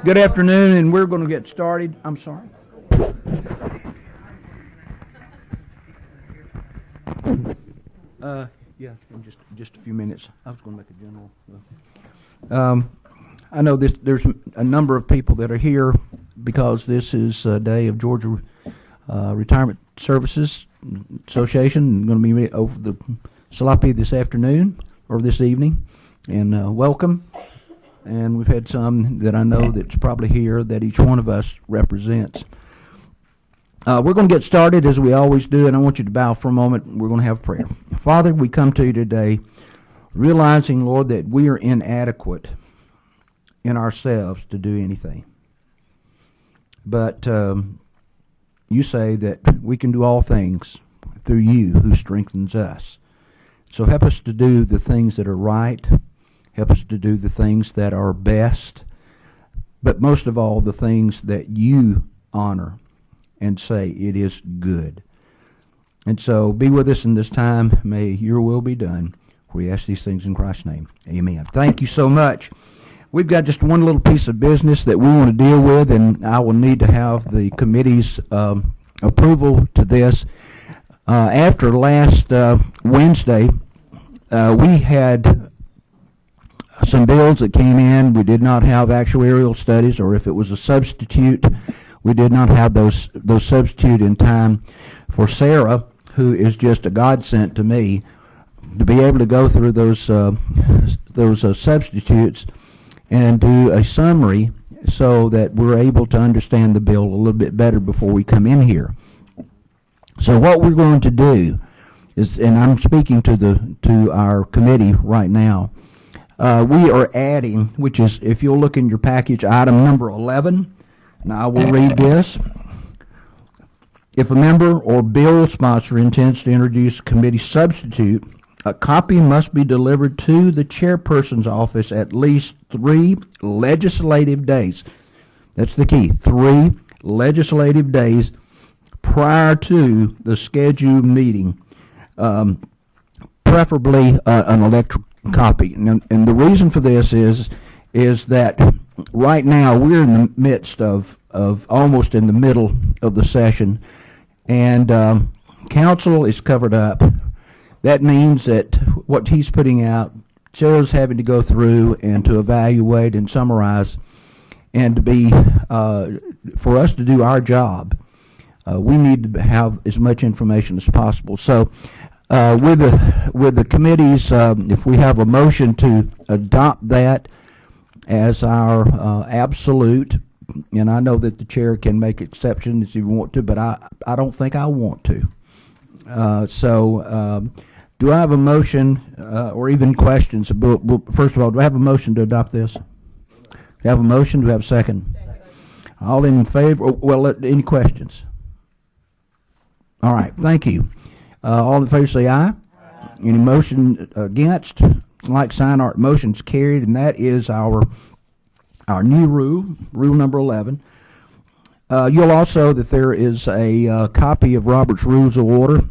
Good afternoon, and we're going to get started. I'm sorry. Yeah, in just a few minutes. I was going to make a general. I know there's a number of people that are here because this is a day of Georgia Retirement Services Association. Going to be over the Salapi this afternoon or this evening, and welcome. And we've had some that I know that's probably here that each one of us represents. We're going to get started as we always do, and I want you to bow for a moment. We're going to have prayer. Father, we come to you today realizing, Lord, that we are inadequate in ourselves to do anything. But you say that we can do all things through you who strengthens us. So help us to do the things that are right. Help us to do the things that are best, but most of all, the things that you honor and say it is good. And so be with us in this time. May your will be done. We ask these things in Christ's name. Amen. Thank you so much. We've got just one little piece of business that we want to deal with, and I will need to have the committee's approval to this. After last Wednesday, we had some bills that came in. We did not have actuarial studies, or if it was a substitute, we did not have those substitute in time for Sarah, who is just a godsend to me, to be able to go through those substitutes and do a summary so that we're able to understand the bill a little bit better before we come in here. So what we're going to do is, and I'm speaking to our committee right now, we are adding, which is, if you'll look in your package, item number 11. Now I will read this. If a member or bill sponsor intends to introduce a committee substitute, a copy must be delivered to the chairperson's office at least 3 legislative days. That's the key. 3 legislative days prior to the scheduled meeting, preferably an electronic copy. And the reason for this is that right now we're in the midst of almost in the middle of the session, and council is covered up. That means that what he's putting out, Sarah's having to go through and to evaluate and summarize, and to be for us to do our job, we need to have as much information as possible. So with the committees, if we have a motion to adopt that as our absolute, and I know that the chair can make exceptions if you want to, but I don't think I want to. So do I have a motion or even questions? First of all, do I have a motion to adopt this? Do I have a motion? Do we have a second? All in favor? Well, any questions? All right, thank you. All in favor say aye. Any motion against? Like sign, our motion's carried, and that is our new rule number 11. You'll also that there is a copy of Robert's Rules of Order.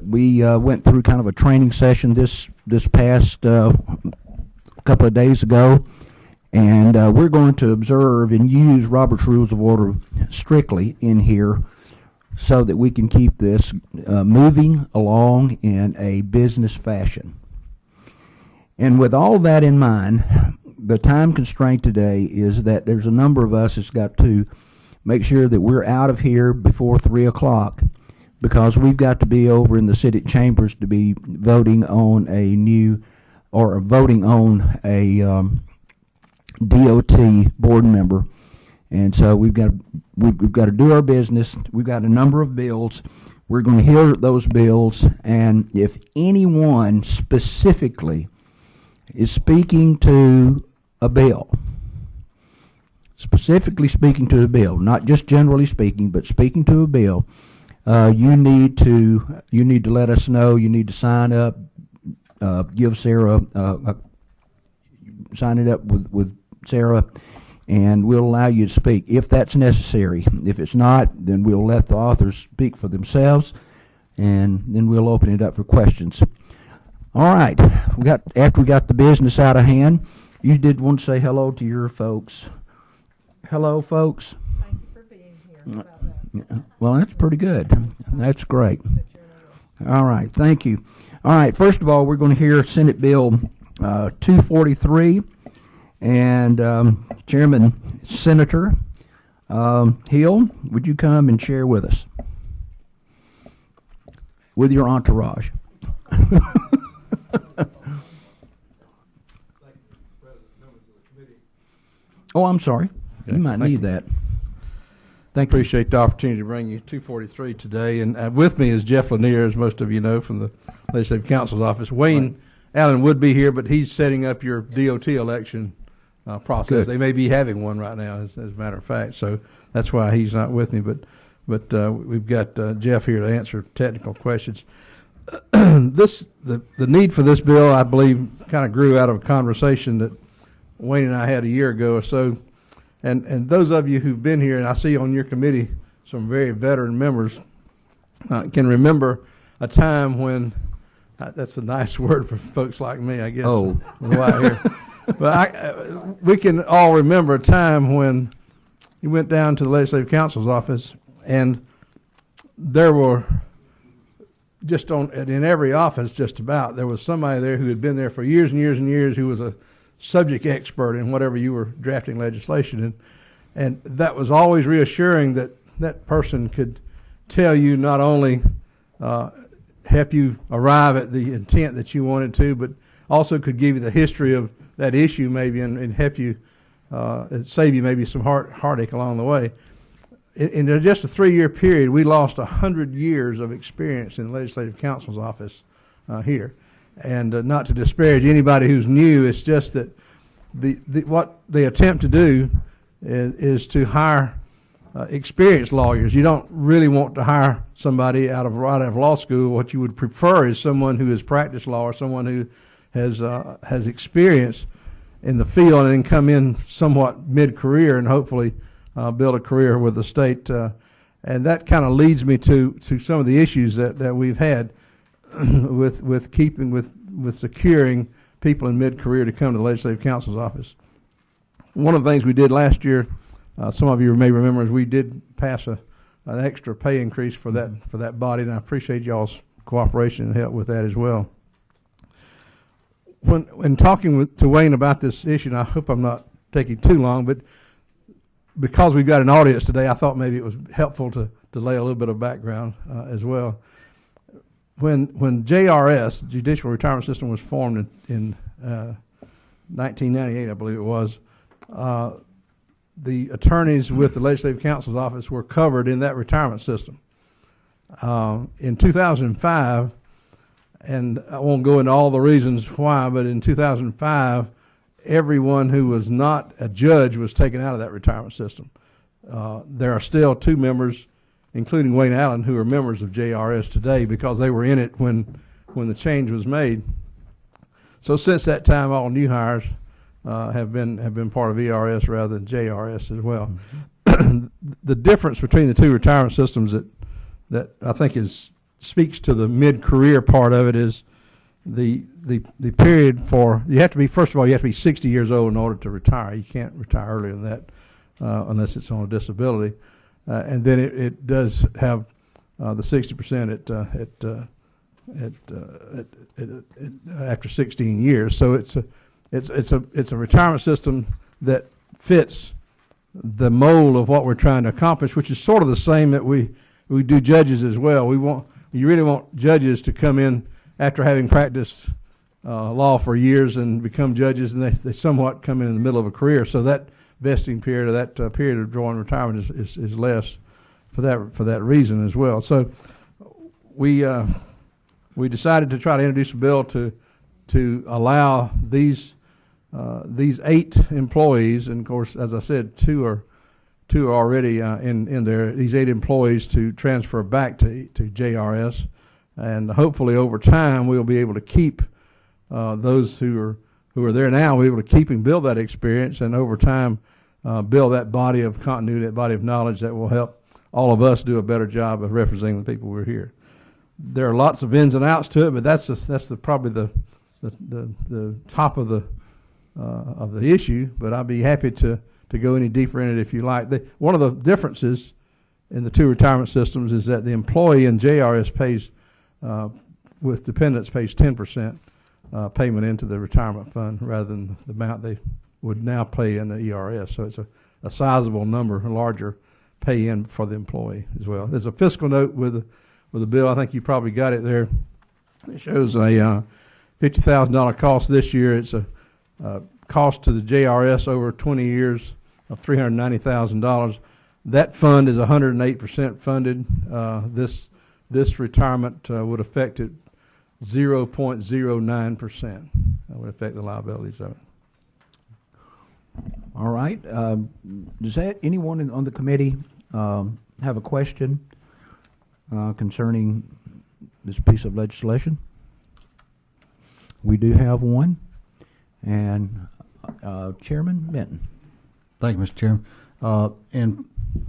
We went through kind of a training session this past couple of days ago, and we're going to observe and use Robert's Rules of Order strictly in here, so that we can keep this moving along in a business fashion. And with all that in mind, the time constraint today is that there's a number of us that's got to make sure that we're out of here before 3 o'clock, because we've got to be over in the city chambers to be voting on a DOT board member. And so we've got to do our business. We've got a number of bills. We're going to hear those bills, and if anyone specifically is speaking to a bill, specifically speaking to a bill, not just generally speaking, but speaking to a bill, you need to let us know. You need to sign up. Give Sarah sign it up with Sarah, and we'll allow you to speak if that's necessary. If it's not, then we'll let the authors speak for themselves, and then we'll open it up for questions. All right, after we got the business out of hand, You did want to say hello to your folks. Hello, folks. Thank you for being here. How about that? Yeah. Well, that's pretty good. That's great. All right, thank you. All right, first of all, we're going to hear Senate Bill 243, and Chairman Senator Hill, would you come and share with us? With your entourage. Oh, I'm sorry. Okay, You might thank need you. that. Thank you. Appreciate the opportunity to bring you 243 today. And with me is Jeff Lanier, as most of you know, from the Legislative Counsel's office. Wayne Allen would be here, but he's setting up your DOT election process. Good. They may be having one right now, as a matter of fact. So that's why he's not with me. But we've got Jeff here to answer technical questions. The need for this bill, I believe, kind of grew out of a conversation that Wayne and I had a year ago or so. And those of you who've been here, and I see on your committee some very veteran members, can remember a time when, that's a nice word for folks like me, I guess. Oh. Right here. But we can all remember a time when you went down to the Legislative Counsel's office, and there were just in every office just about, there was somebody there who had been there for years and years and years, who was a subject expert in whatever you were drafting legislation in. And that was always reassuring that that person could tell you not only help you arrive at the intent that you wanted to, but also could give you the history of that issue maybe and help you save you maybe some heartache along the way. In just a 3-year period, we lost 100 years of experience in the Legislative Counsel's office here. And not to disparage anybody who's new, it's just that what they attempt to do is to hire experienced lawyers. You don't really want to hire somebody right out of law school. What you would prefer is someone who has practiced law, or someone who has experience in the field, and then come in somewhat mid-career and hopefully build a career with the state. And that kind of leads me to some of the issues that we've had with securing people in mid-career to come to the Legislative Counsel's office. One of the things we did last year, some of you may remember, is we did pass an extra pay increase for that body, and I appreciate y'all's cooperation and help with that as well. When talking to Wayne about this issue, and I hope I'm not taking too long, but because we've got an audience today, I thought maybe it was helpful to lay a little bit of background as well. When JRS, Judicial Retirement System, was formed in 1998, I believe it was, the attorneys with the Legislative Counsel's office were covered in that retirement system. In 2005, and I won't go into all the reasons why, but in 2005, everyone who was not a judge was taken out of that retirement system. There are still 2 members, including Wayne Allen, who are members of JRS today because they were in it when the change was made. So since that time, all new hires have been part of ERS rather than JRS as well. Mm-hmm. The difference between the 2 retirement systems that I think speaks to the mid-career part of it is the period for, first of all, you have to be 60 years old in order to retire. You can't retire earlier than that unless it's on a disability. And then it does have the 60% after 16 years. So it's a retirement system that fits the mold of what we're trying to accomplish, which is sort of the same that we do judges as well. You really want judges to come in after having practiced law for years and become judges, and they somewhat come in the middle of a career. So that vesting period, or that period of drawing retirement is less for that reason as well. So we decided to try to introduce a bill to allow these 8 employees, and of course, as I said, two are already in there. These 8 employees to transfer back to JRS, and hopefully over time we'll be able to keep those who are there now. We'll be able to keep and build that experience, and over time build that body of continuity, that body of knowledge that will help all of us do a better job of representing the people who are here. There are lots of ins and outs to it, but that's probably the top of of the issue, but I'd be happy to go any deeper in it if you like. One of the differences in the two retirement systems is that the employee in JRS pays, with dependents, pays 10% payment into the retirement fund rather than the amount they would now pay in the ERS. So it's a sizable number, a larger pay in for the employee as well. There's a fiscal note with the bill. I think you probably got it there. It shows a $50,000 cost this year. It's a cost to the JRS over 20 years of $390,000. That fund is 108% funded. This retirement would affect it 0.09%. That would affect the liabilities of it. All right. Does anyone on the committee have a question concerning this piece of legislation? We do have one. And Chairman Benton. Thank you, Mr. Chairman.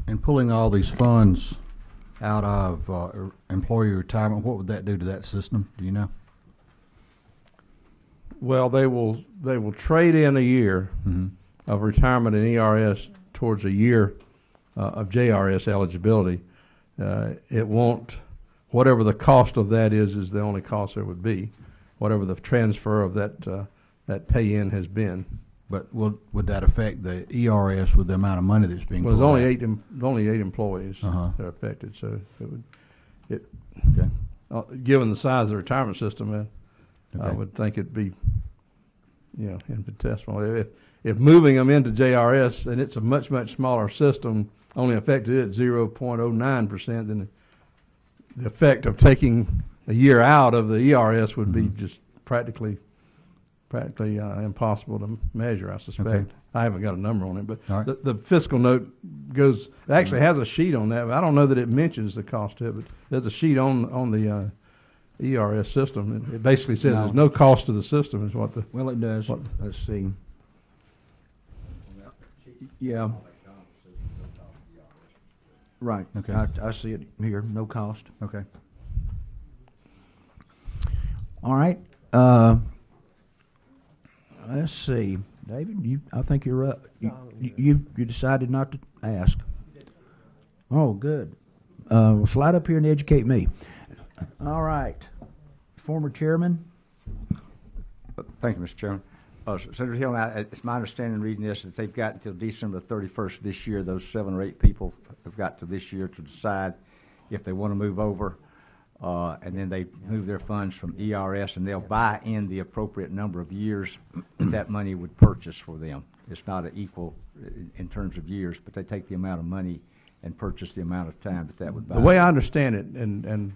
In pulling all these funds out of employee retirement, what would that do to that system? Do you know? Well, they will trade in a year of retirement in ERS towards a year of JRS eligibility. It won't, whatever the cost of that is the only cost there would be, whatever the transfer of that pay-in has been. But would that affect the ERS with the amount of money that's being Well, there's pulled only eight employees that are affected, so Okay. Given the size of the retirement system, I Okay. would think it'd be, infinitesimal. If moving them into JRS, and it's a much, much smaller system, only affected it at 0.09%, then the effect of taking a year out of the ERS would be just practically impossible to measure, I suspect. Okay. I haven't got a number on it, but All right. the fiscal note it actually has a sheet on that. But I don't know that it mentions the cost to it, but there's a sheet on the ERS system. It basically says there's no cost to the system is what the... Well, it does. Let's see. Yeah. Right. Okay. I see it here. No cost. Okay. All right. Let's see, David. I think you're up. You decided not to ask. Oh, good. Well, slide up here and educate me. All right, former chairman. Thank you, Mr. Chairman. Senator Hill, it's my understanding reading this that they've got until December 31st this year. Those 7 or 8 people have got to this year to decide if they want to move over. And then they move their funds from ERS, and they'll buy in the appropriate number of years that money would purchase for them. It's not an equal in terms of years, but they take the amount of money and purchase the amount of time that would buy. The way I understand it, and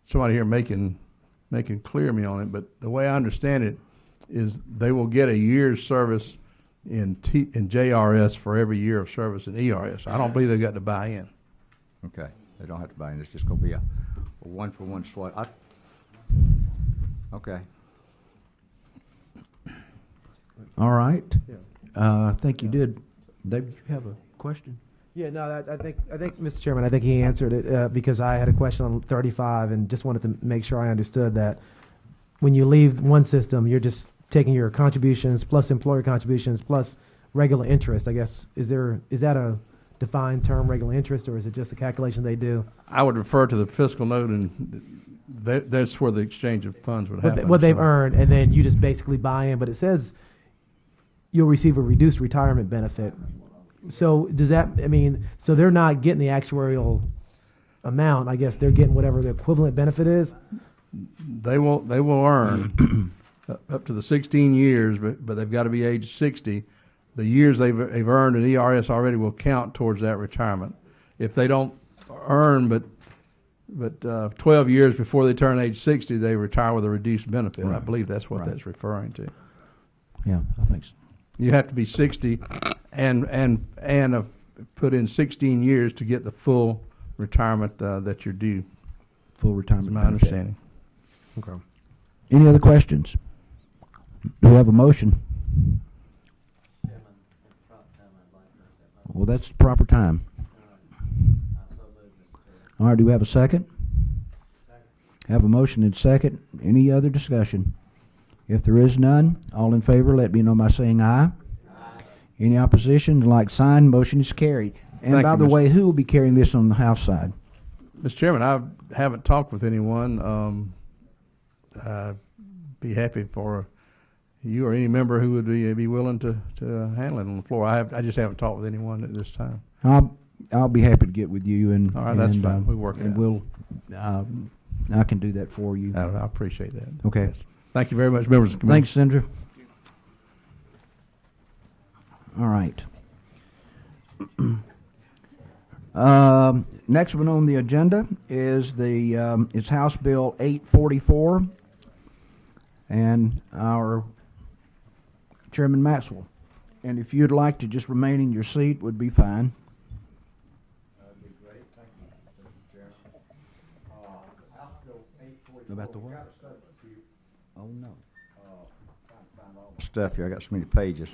somebody here making clear me on it, but the way I understand it is they will get a year's service in JRS for every year of service in ERS. I don't believe they've got to buy in. Okay, they don't have to buy in. It's just going to be a one-for-one swap. Okay. All right. I think you did. David, you have a question? Yeah, no, I think, Mr. Chairman, I think he answered it because I had a question on 35 and just wanted to make sure I understood that when you leave one system, you're just taking your contributions plus employer contributions plus regular interest. I guess is that a defined term, regular interest, or is it just a calculation they do? I would refer to the fiscal note, and that's where the exchange of funds would happen. What they've earned, and then you just basically buy in. But it says you'll receive a reduced retirement benefit. So does that, so they're not getting the actuarial amount. I guess they're getting whatever the equivalent benefit is. They will earn up to the 16 years, but they've got to be age 60. The years they've earned in ERS already will count towards that retirement. If they don't earn but 12 years before they turn age 60, they retire with a reduced benefit. Right. I believe that's what that's referring to. Yeah, I think so. You have to be 60 and have put in 16 years to get the full retirement that you're due. Full retirement. That's my benefit. understanding. Okay. Any other questions? Do we have a motion? Well, that's the proper time. All right, do we have a second? Have a motion and second. Any other discussion? If there is none, all in favor, let me know by saying aye. Any opposition, like sign, motion is carried. And Thank by you, the Mr. way, who will be carrying this on the House side? Mr. Chairman, I haven't talked with anyone. I'd be happy for you or any member who would be willing to handle it on the floor. I just haven't talked with anyone at this time. I'll be happy to get with you and. All right, that's and, fine. We work it and out. we'll. I can do that for you. I appreciate that. Okay. Yes. Thank you very much, members of the committee. Thanks, Senator. All right. Next one on the agenda is it's House Bill 844, and our Chairman Maxwell. And if you'd like to just remain in your seat, would be fine. That'd be great. Thank you, Mr. Chairman. House Bill 844. About the what? Oh, no. Stuff here. I got so many pages.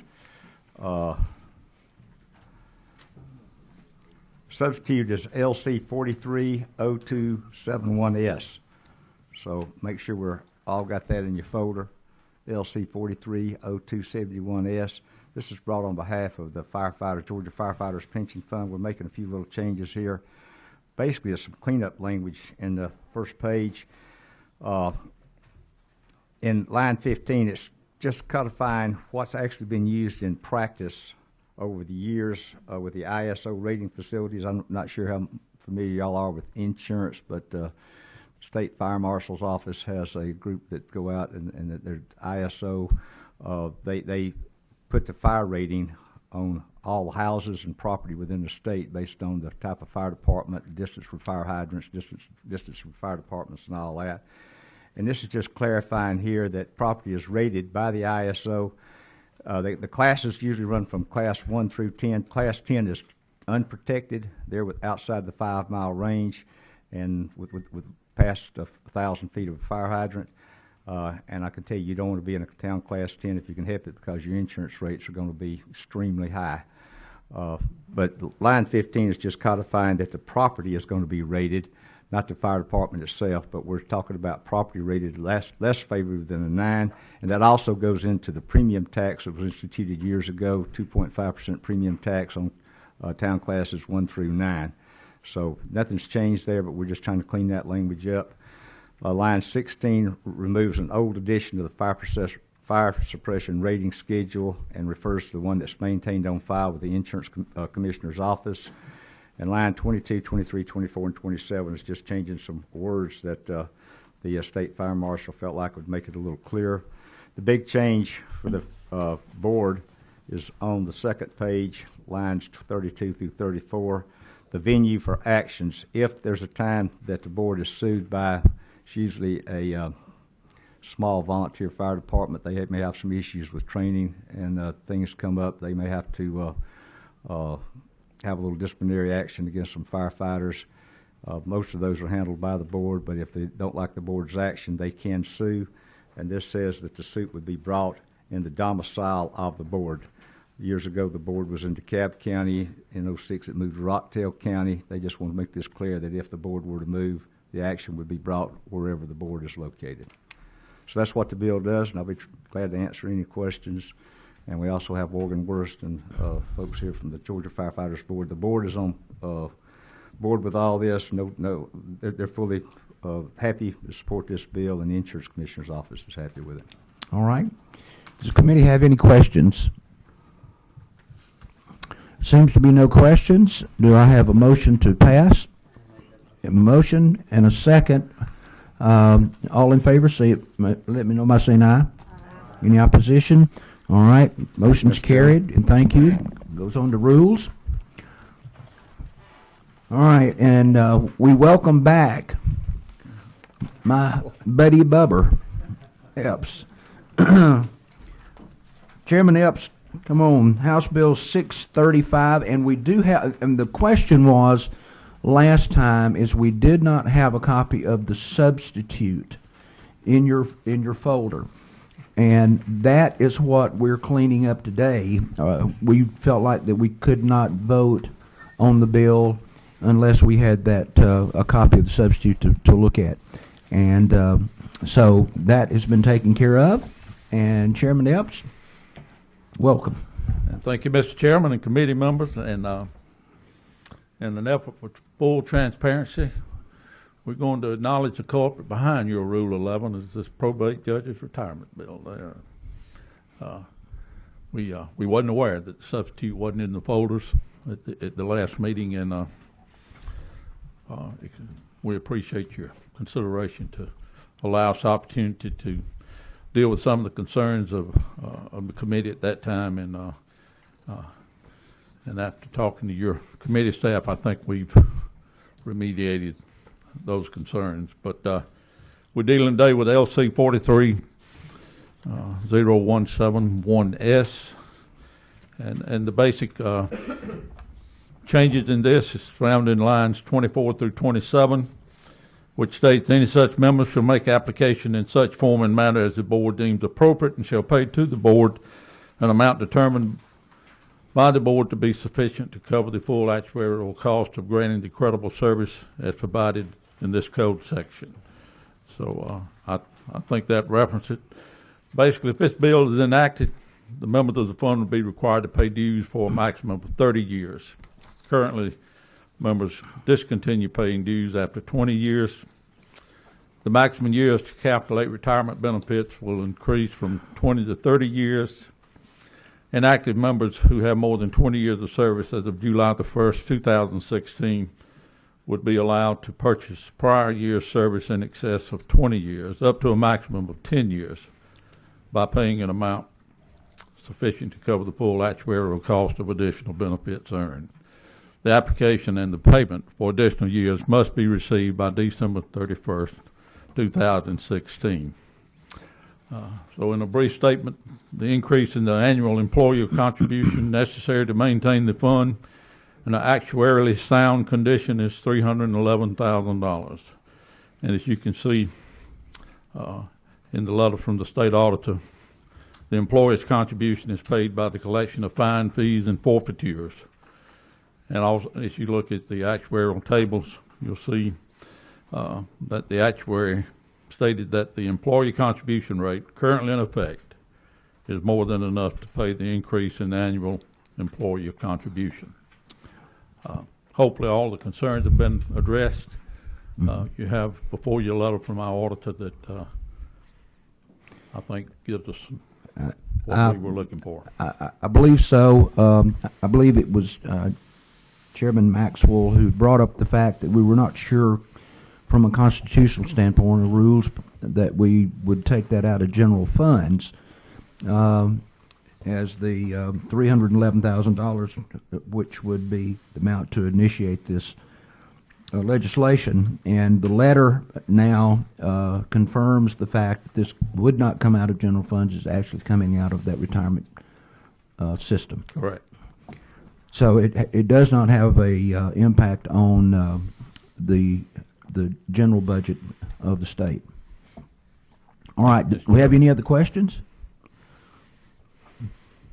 Substitute is LC 430271S. So make sure we're all got that in your folder. LC 430271S. This is brought on behalf of the Georgia Firefighters Pension Fund. We're making a few little changes here. Basically, there's some cleanup language in the first page. In line 15, it's just codifying what's actually been used in practice over the years with the ISO rating facilities. I'm not sure how familiar y'all are with insurance, but State Fire Marshal's Office has a group that go out and their ISO. They put the fire rating on all houses and property within the state based on the type of fire department, distance from fire hydrants, distance from fire departments, and all that. And this is just clarifying here that property is rated by the ISO. The classes usually run from class 1 through 10. Class 10 is unprotected. They're outside the 5-mile range and with past 1,000 feet of a fire hydrant. And I can tell you don't want to be in a town class 10 if you can help it because your insurance rates are going to be extremely high. But line 15 is just codifying that the property is going to be rated, not the fire department itself, but we're talking about property rated less favorable than a 9, and that also goes into the premium tax that was instituted years ago, 2.5% premium tax on town classes 1 through 9. So nothing's changed there, but we're just trying to clean that language up. Line 16 removes an old edition of the fire suppression rating schedule and refers to the one that's maintained on file with the insurance commissioner's office. And line 22, 23, 24, and 27 is just changing some words that the state fire marshal felt like would make it a little clearer. The big change for the board is on the second page, lines 32 through 34. The venue for actions. If there's a time that the board is sued by, it's usually a small volunteer fire department. They may have some issues with training and things come up. They may have to have a little disciplinary action against some firefighters. Most of those are handled by the board, but if they don't like the board's action, they can sue. And this says that the suit would be brought in the domicile of the board. Years ago, the board was in DeKalb County. In 2006, it moved to Rockdale County. They just want to make this clear that if the board were to move, the action would be brought wherever the board is located. So that's what the bill does, and I'll be glad to answer any questions. And we also have Morgan Wurst and folks here from the Georgia Firefighters Board. The board is on board with all this. They're fully happy to support this bill, and the Insurance Commissioner's Office is happy with it. All right. Does the committee have any questions? Seems to be no questions. Do I have a motion to pass? A motion and a second. All in favor, let me know by saying aye. Any opposition? All right. Motion's carried, and thank you. Goes on to rules. All right, and we welcome back my buddy Bubber Epps. Chairman Epps, come on, House Bill 635, and we do have, and the question was last time is we did not have a copy of the substitute in your folder, and that is what we're cleaning up today. We felt like that we could not vote on the bill unless we had that a copy of the substitute to look at, and so that has been taken care of. And Chairman Epps, welcome. Thank you, Mr. Chairman and committee members, and in an effort for full transparency, we're going to acknowledge the culprit behind your Rule 11 is this probate judge's retirement bill there. We wasn't aware that the substitute wasn't in the folders at the last meeting, and we appreciate your consideration to allow us opportunity to deal with some of the concerns of the committee at that time, and after talking to your committee staff, I think we've remediated those concerns. But we're dealing today with LC 430171S, and the basic changes in this is found in lines 24 through 27, which states any such member shall make application in such form and manner as the board deems appropriate and shall pay to the board an amount determined by the board to be sufficient to cover the full actuarial cost of granting the credible service as provided in this code section. So I think that references it. Basically, if this bill is enacted, the members of the fund will be required to pay dues for a maximum of 30 years. Currently, members discontinue paying dues after 20 years. The maximum years to calculate retirement benefits will increase from 20 to 30 years. And active members who have more than 20 years of service as of July the 1st, 2016, would be allowed to purchase prior year's service in excess of 20 years, up to a maximum of 10 years, by paying an amount sufficient to cover the full actuarial cost of additional benefits earned. The application and the payment for additional years must be received by December 31st, 2016. So in a brief statement, the increase in the annual employer contribution necessary to maintain the fund in an actuarially sound condition is $311,000. And as you can see in the letter from the state auditor, the employer's contribution is paid by the collection of fine fees and forfeitures. And also, as you look at the actuarial tables, you'll see that the actuary stated that the employee contribution rate currently in effect is more than enough to pay the increase in annual employee contribution. Hopefully all the concerns have been addressed. You have before you a letter from our auditor that I think gives us what we were looking for. I believe so. I believe it was Chairman Maxwell who brought up the fact that we were not sure from a constitutional standpoint of rules that we would take that out of general funds as the $311,000, which would be the amount to initiate this legislation. And the letter now confirms the fact that this would not come out of general funds. It's actually coming out of that retirement system. Correct. So it does not have a impact on the general budget of the state. All right. Do we have any other questions?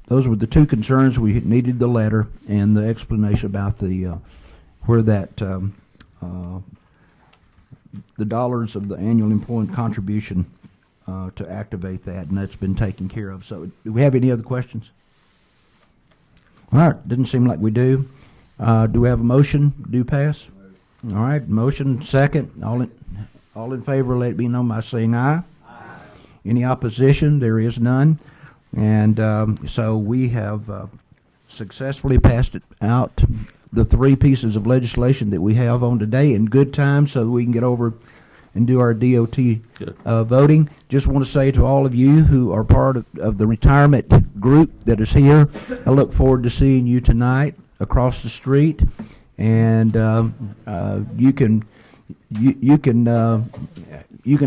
Those were the two concerns. We needed the letter and the explanation about the where that the dollars of the annual employment contribution to activate that, and that's been taken care of. So do we have any other questions? All right. Didn't seem like we do. Do we have a motion? Do pass? All right. Motion second. All in favor, let it be known by saying aye. Aye. Any opposition? There is none. And so we have successfully passed it out, the three pieces of legislation that we have on today in good time so we can get over and do our DOT voting. Just want to say to all of you who are part of the retirement group that is here, I look forward to seeing you tonight across the street. And you can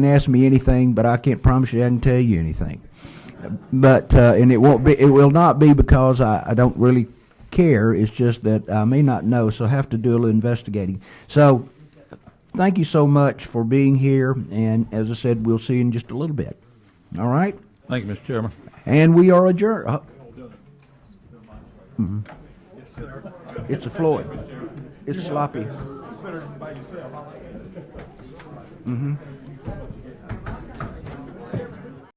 ask me anything, but I can't promise you I can tell you anything. But and it will not be because I don't really care. It's just that I may not know, so I have to do a little investigating. So thank you so much for being here, and as I said, we'll see you in just a little bit. All right? Thank you, Mr. Chairman. And we are adjourned. It's a Floyd. It's sloppy. Mm-hmm.